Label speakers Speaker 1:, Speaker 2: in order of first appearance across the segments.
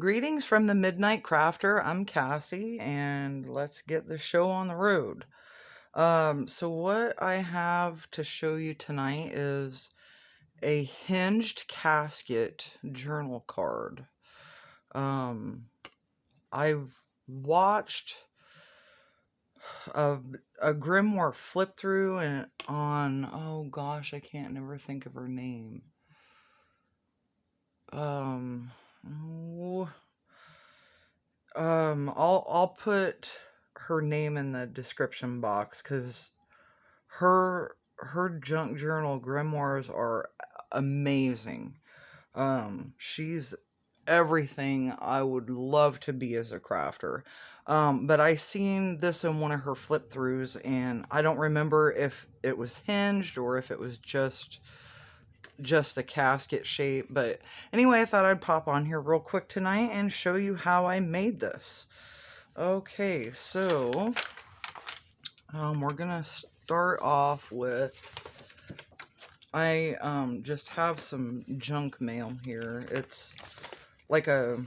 Speaker 1: Greetings from the Midnight Crafter. I'm Cassie, and let's get the show on the road. So what I have to show you tonight is a hinged casket journal card. I've watched a, a Grimoire flip through and on, oh gosh, I can't never think of her name. Oh, I'll put her name in the description box because her junk journal grimoires are amazing. She's everything I would love to be as a crafter. But I seen this in one of her flip throughs, and I don't remember if it was hinged or if it was just the casket shape. But anyway, I thought I'd pop on here real quick tonight and show you how I made this. Okay, so we're gonna start off with, I just have some junk mail here. It's like a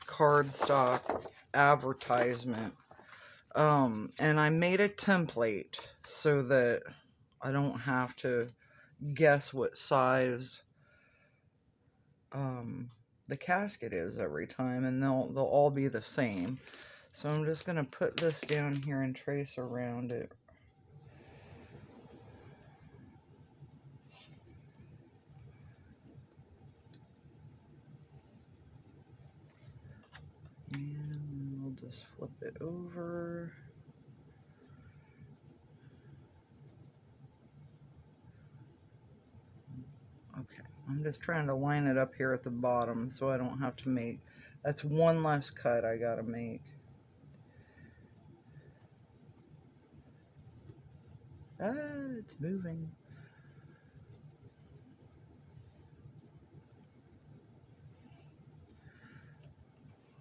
Speaker 1: cardstock advertisement. And I made a template so that I don't have to guess what size the casket is every time, and they'll all be the same. So I'm just gonna put this down here and trace around it. And we'll just flip it over. Okay, I'm just trying to line it up here at the bottom so I don't have to make, that's one less cut I gotta make. Ah, it's moving.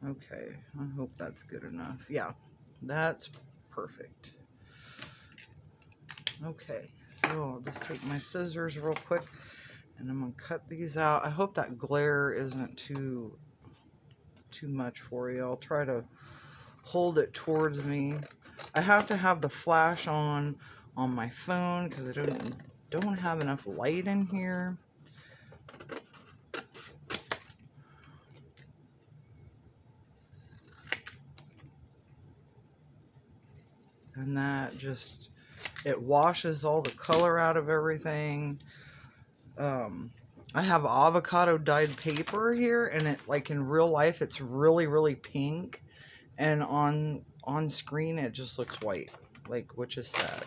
Speaker 1: Okay, I hope that's good enough. Yeah, that's perfect. Okay, so I'll just take my scissors real quick and I'm gonna cut these out. I hope that glare isn't too much for you. I'll try to hold it towards me. I have to have the flash on my phone because I don't have enough light in here. And that just, it washes all the color out of everything. I have avocado dyed paper here, and it, like in real life, it's really pink, and on screen it just looks white, like, which is sad.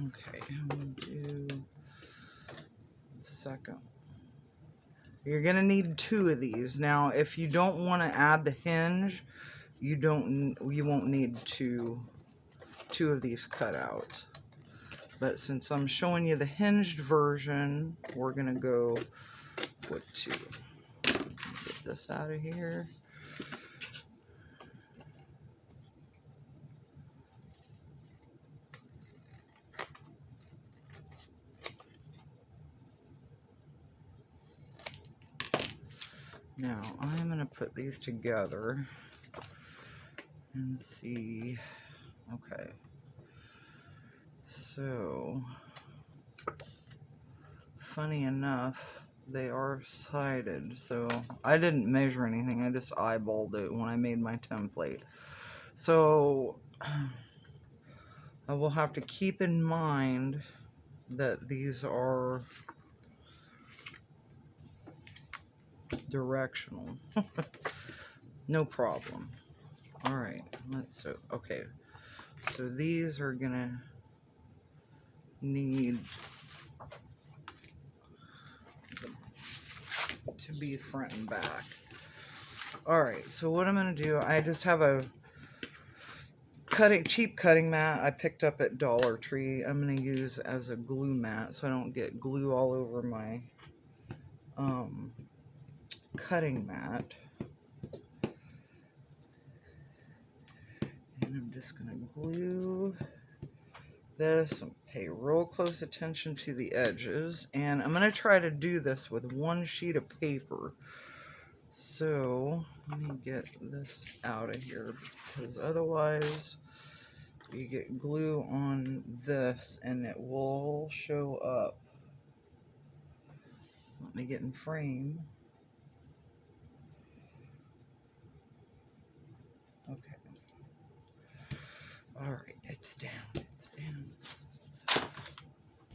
Speaker 1: Okay, I'm gonna do the second. You're gonna need 2 of these. Now, if you don't want to add the hinge, you won't need two of these cutouts. But since I'm showing you the hinged version, we're gonna go with 2. Get this out of here. Now, I'm going to put these together and see. Okay. So, funny enough, they are sided. So, I didn't measure anything. I just eyeballed it when I made my template. So, I will have to keep in mind that these are directional. No problem. Alright, okay. So these are gonna need to be front and back. Alright, so what I'm gonna do, I just have a cheap cutting mat I picked up at Dollar Tree. I'm gonna use as a glue mat so I don't get glue all over my cutting mat. And I'm just gonna glue this and pay real close attention to the edges. And I'm going to try to do this with one sheet of paper. So let me get this out of here, because otherwise you get glue on this and it will show up. Let me get in frame. Okay. Alright, it's down, it's down.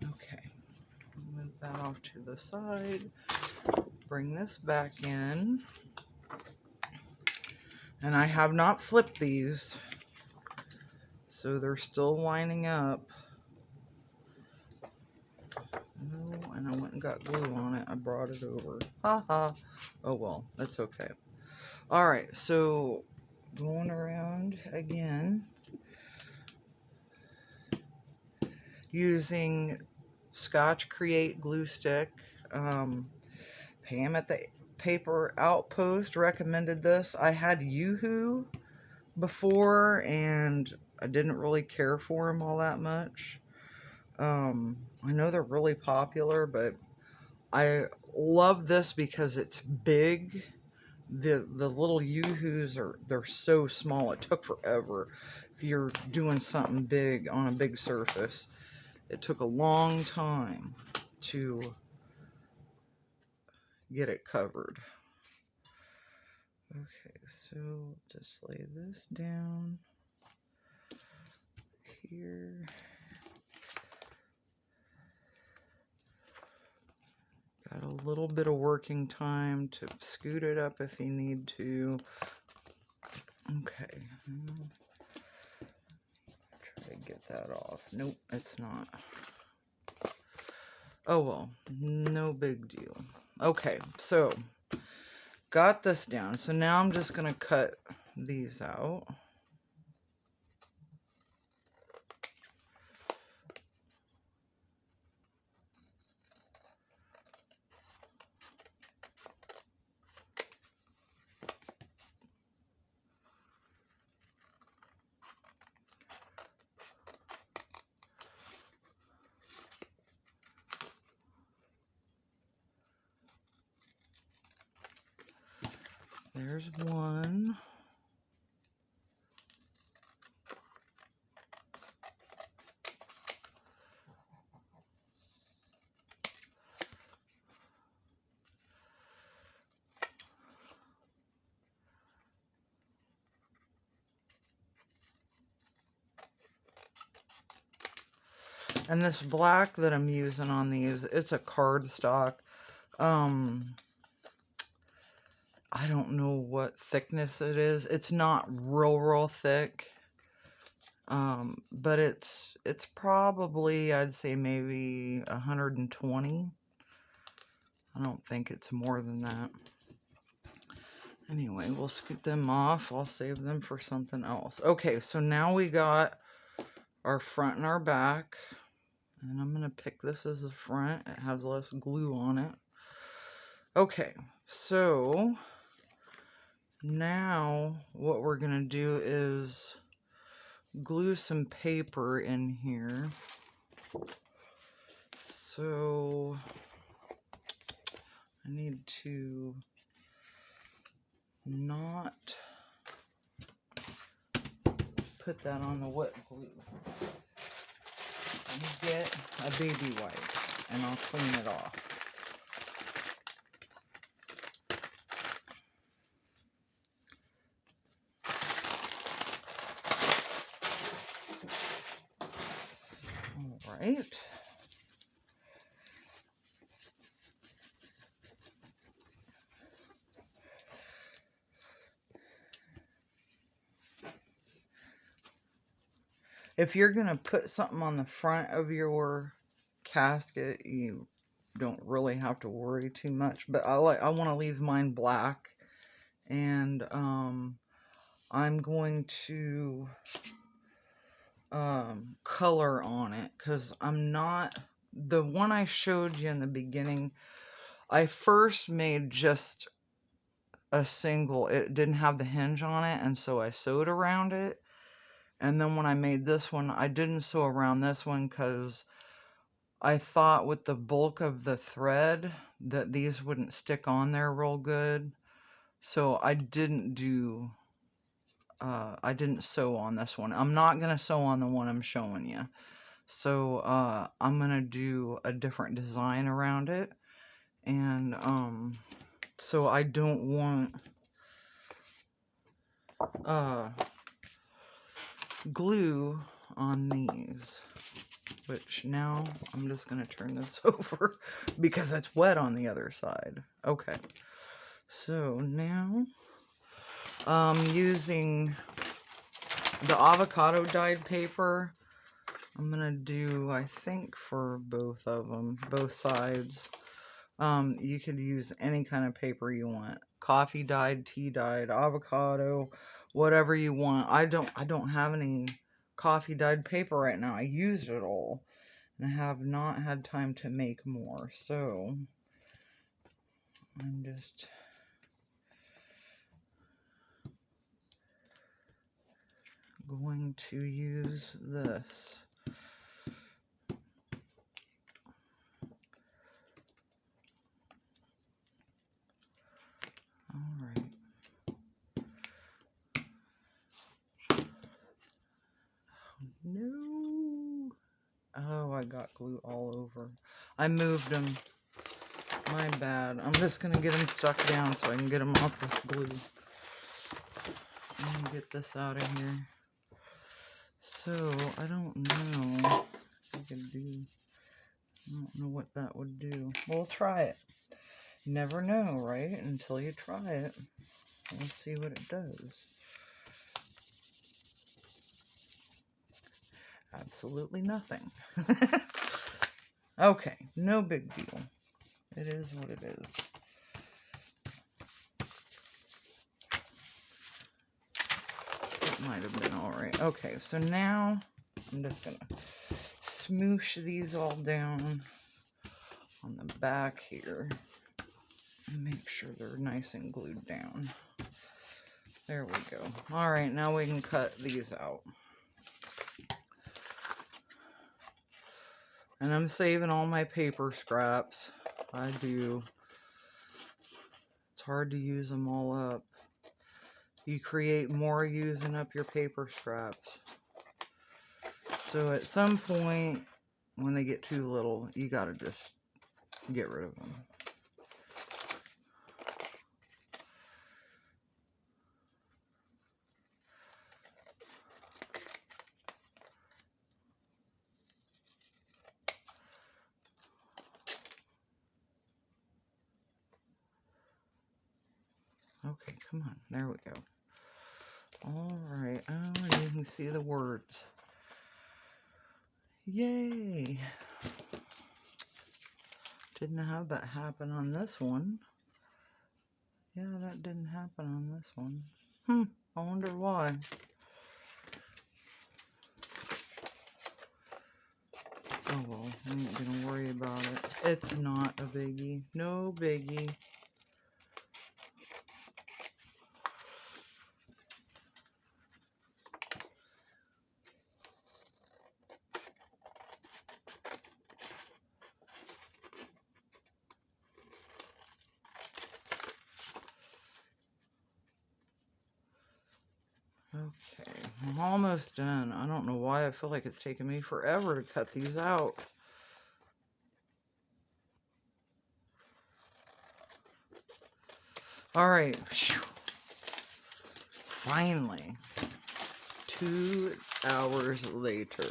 Speaker 1: Okay. Move that off to the side. Bring this back in. And I have not flipped these, so they're still lining up. No, and I went and got glue on it. I brought it over. Haha. Oh well, that's okay. Alright, so going around again. Using Scotch Create glue stick. Pam at the Paper Outpost recommended this. I had Yoo-Hoo before and I didn't really care for them all that much. I know they're really popular, but I love this because it's big. The little Yoo-Hoos they're so small. It took forever. If you're doing something big on a big surface, it took a long time to get it covered. Okay, so just lay this down here. Got a little bit of working time to scoot it up if you need to. Okay. Try to get that off. Nope, it's not. Oh well, no big deal. Okay, so got this down. So now I'm just going to cut these out. There's one. And this black that I'm using on these, it's a cardstock. I don't know what thickness it is. It's not real thick. But it's probably, I'd say maybe 120. I don't think it's more than that. Anyway, we'll scoot them off. I'll save them for something else. Okay, so now we got our front and our back. And I'm going to pick this as the front. It has less glue on it. Okay, so now what we're going to do is glue some paper in here. So I need to not put that on the wet glue. Let me get a baby wipe and I'll clean it off. All right. If you're going to put something on the front of your casket, you don't really have to worry too much. But I want to leave mine black. And I'm going to color on it. Because I'm not... The one I showed you in the beginning, I first made just a single. It didn't have the hinge on it. And so I sewed around it. And then when I made this one, I didn't sew around this one because I thought with the bulk of the thread that these wouldn't stick on there real good. So I didn't sew on this one. I'm not going to sew on the one I'm showing you. So I'm going to do a different design around it. And so I don't want glue on these. Which now I'm just going to turn this over because it's wet on the other side. Okay. So now I'm using the avocado dyed paper. I'm going to do, I think, for both of them, both sides. You could use any kind of paper you want. Coffee dyed, tea dyed, avocado, whatever you want. I don't have any coffee dyed paper right now. I used it all. And I have not had time to make more, so I'm just going to use this. All right. No. Oh, I got glue all over. I moved them. My bad. I'm just going to get them stuck down so I can get them off this glue. Let me get this out of here. So, I don't know if I could do... I don't know what that would do. We'll try it. You never know, right? Until you try it. We'll see what it does. Absolutely nothing. Okay, no big deal. It is what it is. It might have been alright. Okay, so now I'm just gonna smoosh these all down on the back here and make sure they're nice and glued down. There we go. Alright, now we can cut these out. And I'm saving all my paper scraps. I do. It's hard to use them all up. You create more using up your paper scraps. So at some point, when they get too little, you gotta just get rid of them. Okay, come on. There we go. Alright. Oh, and you can see the words. Yay! Didn't have that happen on this one. Yeah, that didn't happen on this one. I wonder why. Oh well, I ain't gonna worry about it. It's not a biggie. No biggie. Okay, I'm almost done. I don't know why I feel like it's taking me forever to cut these out. Alright. Finally. 2 hours later.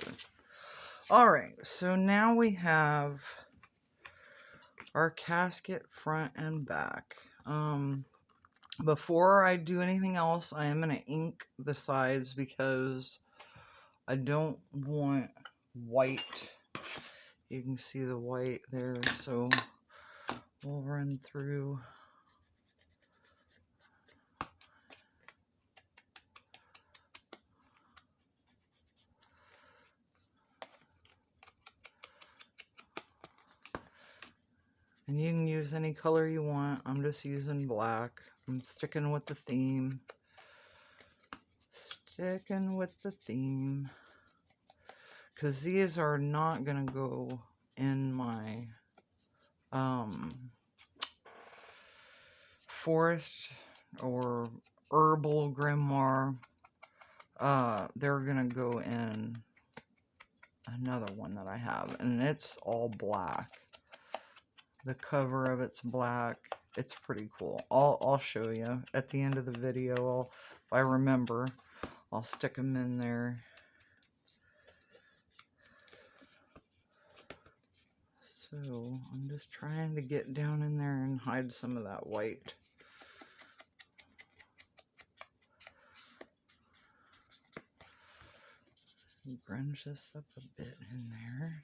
Speaker 1: Alright, so now we have our casket front and back. Before I do anything else, I am going to ink the sides because I don't want white. You can see the white there, so we'll run through. And you can use any color you want. I'm just using black. I'm sticking with the theme. Sticking with the theme. Because these are not going to go in my forest or herbal grimoire. They're going to go in another one that I have. And it's all black. The cover of it's black. It's pretty cool. I'll show you at the end of the video. If I remember, I'll stick them in there. So I'm just trying to get down in there and hide some of that white. Grunge this up a bit in there.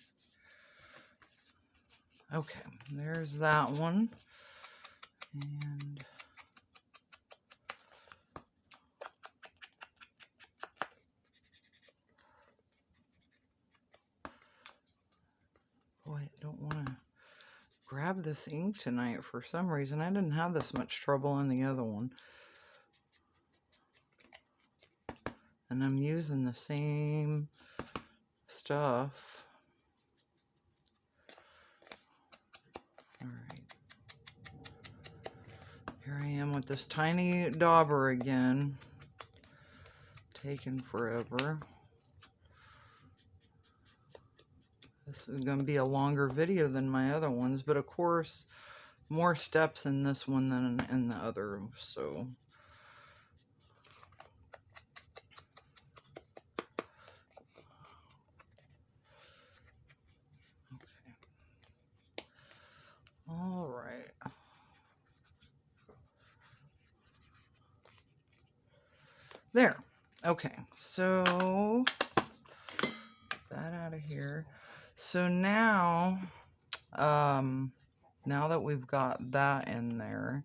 Speaker 1: Okay, there's that one. And boy, I don't want to grab this ink tonight for some reason. I didn't have this much trouble in the other one. And I'm using the same stuff. Alright. Here I am with this tiny dauber again. Taking forever. This is going to be a longer video than my other ones, but of course, more steps in this one than in the other, so... All right. There. Okay. So get that out of here. So now, now that we've got that in there,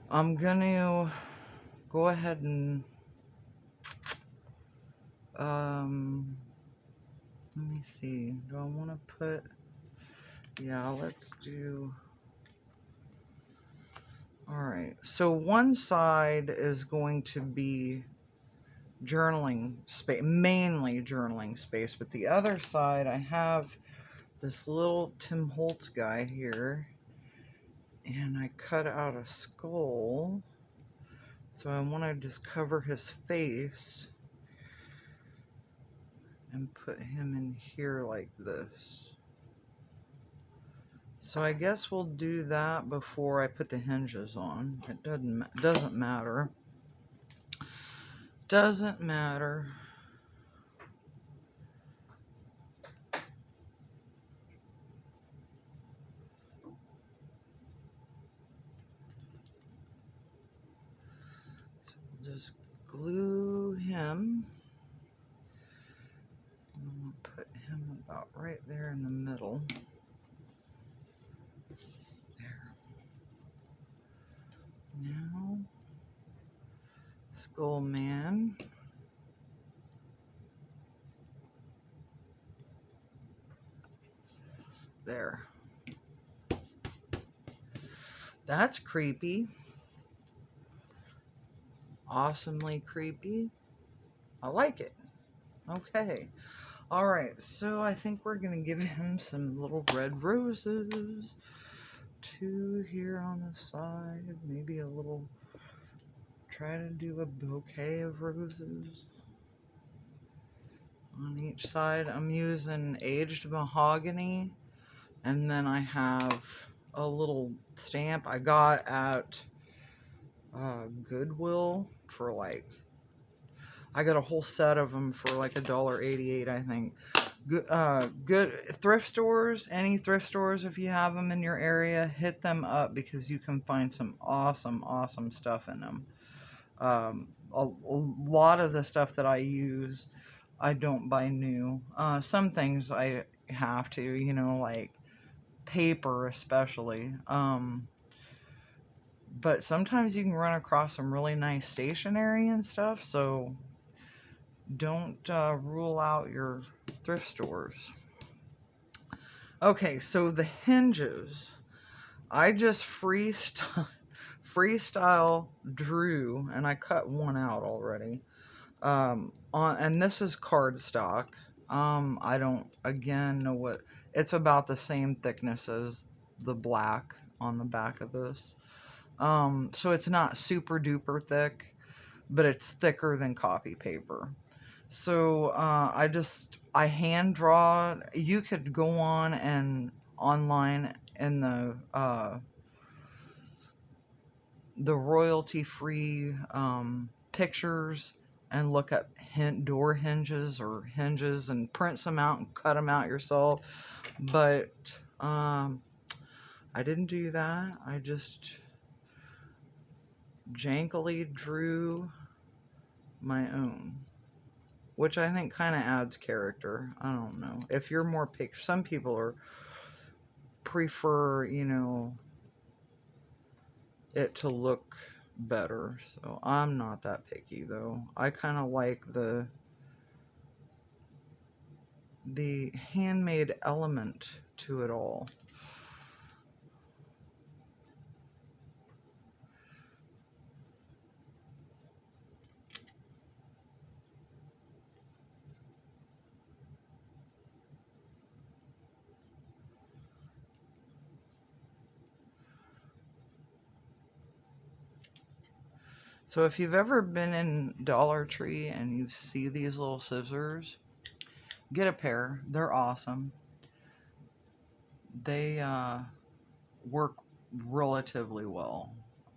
Speaker 1: I'm gonna go ahead and let me see. Do I want to put? Yeah, let's do. Alright, so one side is going to be journaling space, mainly journaling space, but the other side I have this little Tim Holtz guy here, and I cut out a skull, so I want to just cover his face and put him in here like this. So I guess we'll do that before I put the hinges on. It doesn't matter. Doesn't matter. So we'll just glue him. I'm going to put him about right there in the middle. Now, Skull Man. There. That's creepy. Awesomely creepy. I like it. Okay. Alright, so I think we're going to give him some little red roses. 2 here on the side. Maybe a little... Try to do a bouquet of roses on each side. I'm using aged mahogany, and then I have a little stamp I got at Goodwill for like, I got a whole set of them for like $1.88, I think. Good thrift stores, any thrift stores, if you have them in your area, hit them up because you can find some awesome stuff in them. A lot of the stuff that I use, I don't buy new. Some things I have to, you know, like paper especially. But sometimes you can run across some really nice stationery and stuff, so don't rule out your thrift stores. Okay, so the hinges, I just freestyle drew, and I cut one out already. And this is cardstock. I don't again know what it's about the same thickness as the black on the back of this. So it's not super duper thick, but it's thicker than copy paper. So I hand draw. You could go on and online in the royalty free pictures and look up door hinges or hinges and print some out and cut them out yourself. But I didn't do that. I just jankily drew my own, which I think kind of adds character. I don't know. If you're more some people prefer, it to look better. So I'm not that picky though. I kind of like the handmade element to it all. So if you've ever been in Dollar Tree and you see these little scissors, get a pair. They're awesome. They work relatively well.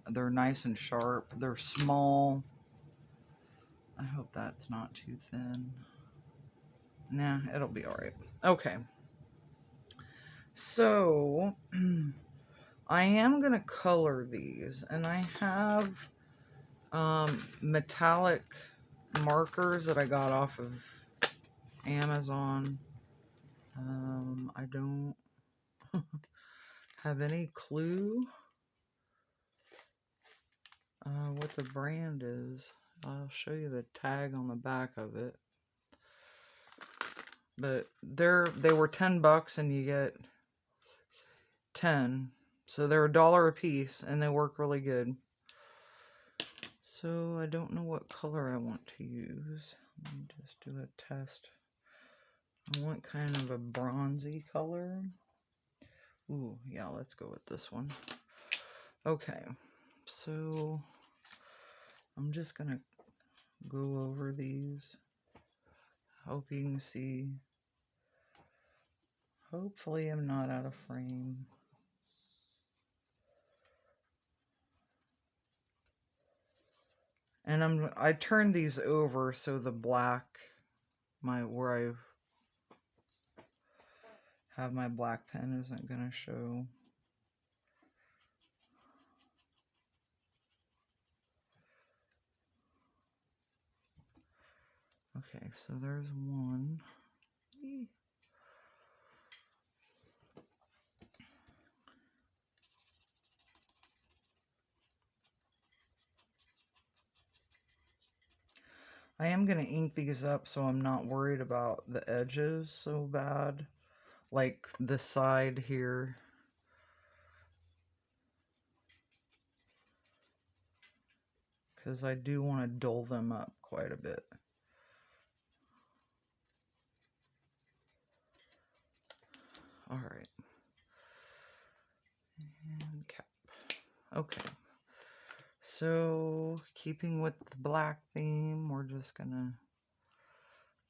Speaker 1: They're nice and sharp. They're small. I hope that's not too thin. Nah, it'll be all right. Okay. So I am going to color these, and I have metallic markers that I got off of Amazon. I don't have any clue what the brand is. I'll show you the tag on the back of it. But they were $10 and you get 10. So they're $1 a piece and they work really good. So I don't know what color I want to use. Let me just do a test. I want kind of a bronzy color. Ooh, yeah, let's go with this one. Okay, so I'm just gonna go over these. Hope you can see. Hopefully I'm not out of frame. And I turned these over so the black, where I have my black pen isn't gonna show. Okay, so there's one. I am going to ink these up so I'm not worried about the edges so bad. Like the side here. Because I do want to dull them up quite a bit. Alright. And cap. Okay. So, keeping with the black theme, we're just going to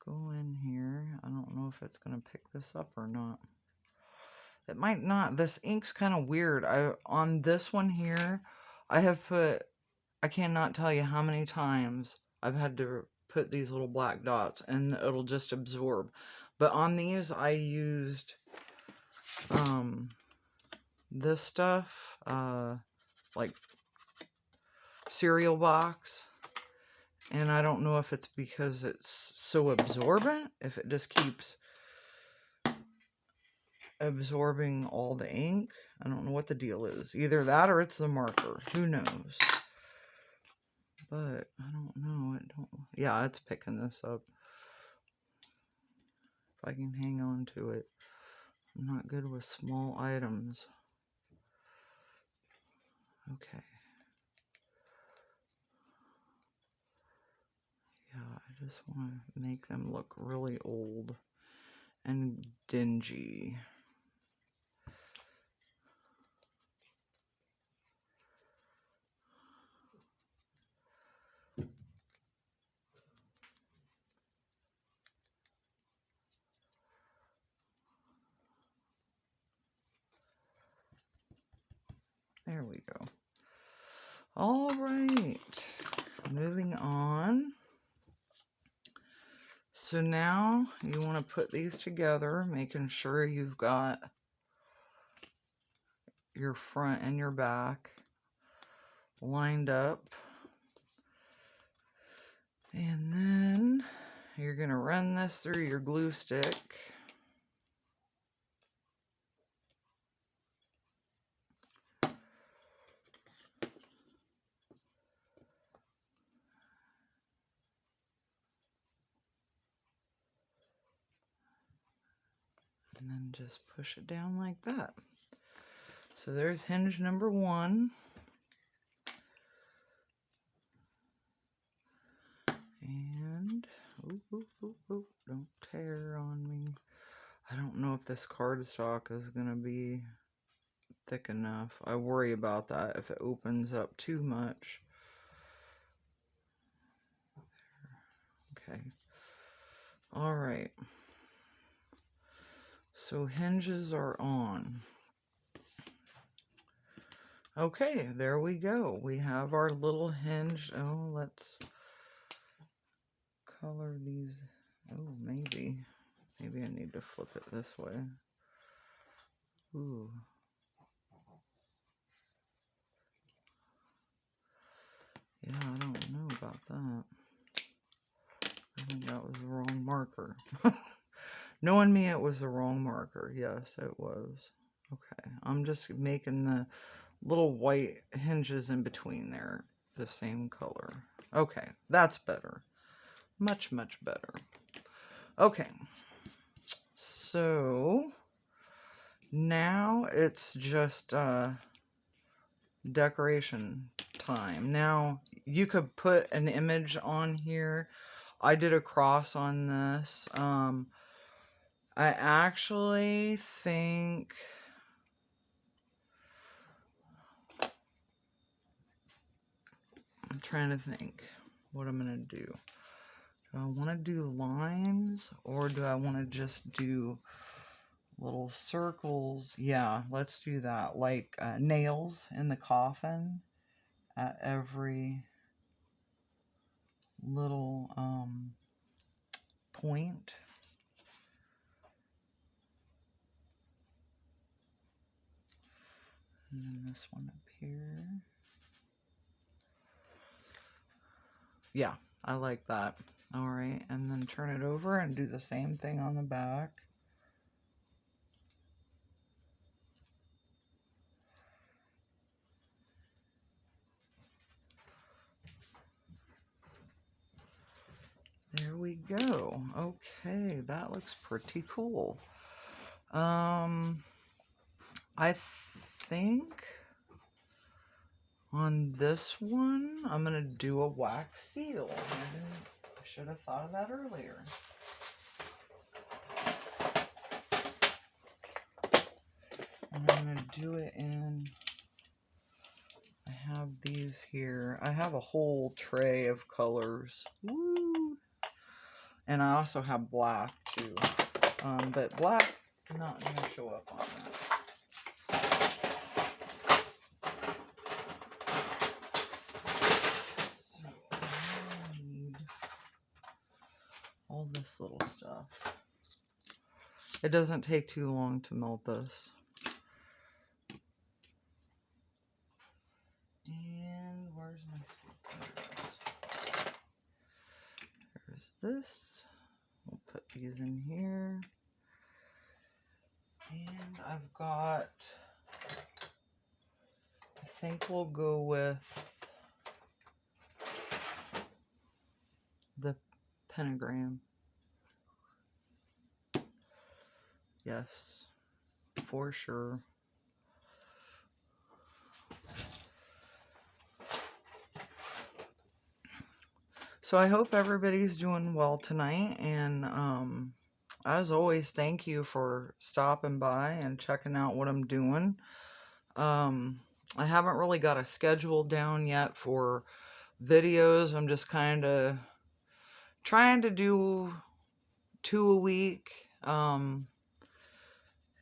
Speaker 1: go in here. I don't know if it's going to pick this up or not. It might not. This ink's kind of weird. On this one here, I cannot tell you how many times I've had to put these little black dots and it'll just absorb. But on these, I used this stuff, like cereal box. And I don't know if it's because it's so absorbent, if it just keeps absorbing all the ink. I don't know what the deal is. Either that or it's the marker. Who knows? But I don't know. Yeah, it's picking this up. If I can hang on to it. I'm not good with small items. Okay. Yeah, I just want to make them look really old and dingy. There we go. All right, moving on. So now you want to put these together, making sure you've got your front and your back lined up. And then you're going to run this through your glue stick. And then just push it down like that. So there's hinge number 1. And, don't tear on me. I don't know if this cardstock is going to be thick enough. I worry about that if it opens up too much. Okay. All right. So hinges are on. Okay, there we go. We have our little hinge. Oh, let's color these. Oh, maybe I need to flip it this way. Ooh. Yeah, I don't know about that. I think that was the wrong marker. Knowing me, it was the wrong marker. Yes, it was. Okay, I'm just making the little white hinges in between there the same color. Okay, that's better. Much, much better. Okay, so now it's just decoration time. Now, you could put an image on here. I did a cross on this. I actually think I'm trying to think what I'm going to do. Do I want to do lines or do I want to just do little circles? Yeah, let's do that. Like nails in the coffin at every little point. And then this one up here. Yeah, I like that. All right, and then turn it over and do the same thing on the back. There we go. Okay, that looks pretty cool. I think on this one, I'm going to do a wax seal. I should have thought of that earlier. And I'm going to do it in, I have these here. I have a whole tray of colors. Woo! And I also have black too. But black, not going to show up on that. All this little stuff. It doesn't take too long to melt this. And where's my sweet? There's this. We'll put these in here. And I've got, I think we'll go with the pentagram. Yes, for sure. So I hope everybody's doing well tonight, and as always, thank you for stopping by and checking out what I'm doing. I haven't really got a schedule down yet for videos. I'm just kind of trying to do 2 a week. And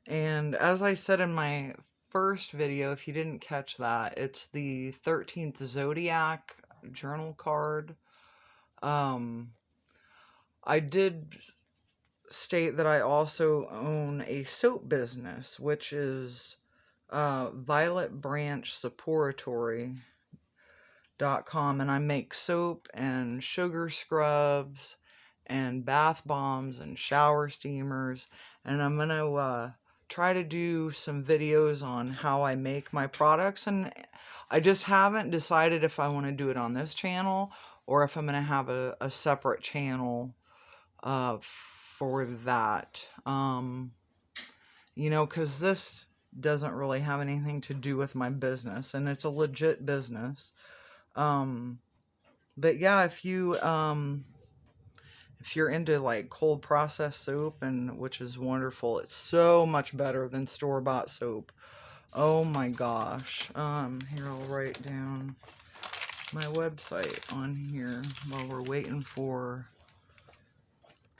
Speaker 1: as I said in my first video, if you didn't catch that, it's the 13th Zodiac journal card. I did state that I also own a soap business, which is Violet Branch Supporatory.com, and I make soap and sugar scrubs and bath bombs and shower steamers, and I'm gonna try to do some videos on how I make my products, and I just haven't decided if I want to do it on this channel or if I'm gonna have a separate channel for that. You know, because this doesn't really have anything to do with my business, and it's a legit business. But yeah, if you're into like cold processed soap, and which is wonderful, it's so much better than store-bought soap. Oh my gosh. Here, I'll write down my website on here while we're waiting for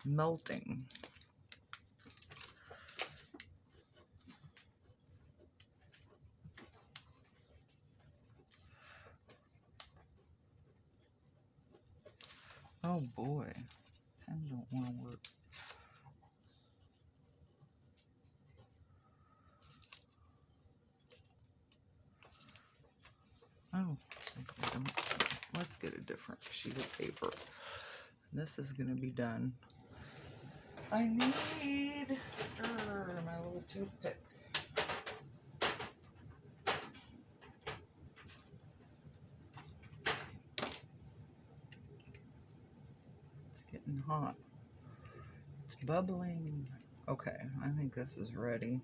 Speaker 1: melting. Oh boy, pen don't want to work. Oh, let's get a different sheet of paper. This is gonna be done. I need my little toothpick. It's getting hot. It's bubbling. Okay, I think this is ready.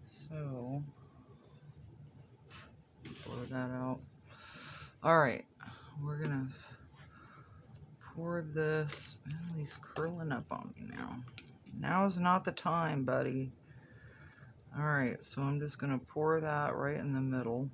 Speaker 1: So, blow that out. Alright, we're gonna pour this. Oh, he's curling up on me now. Now's not the time, buddy. Alright, so I'm just gonna pour that right in the middle.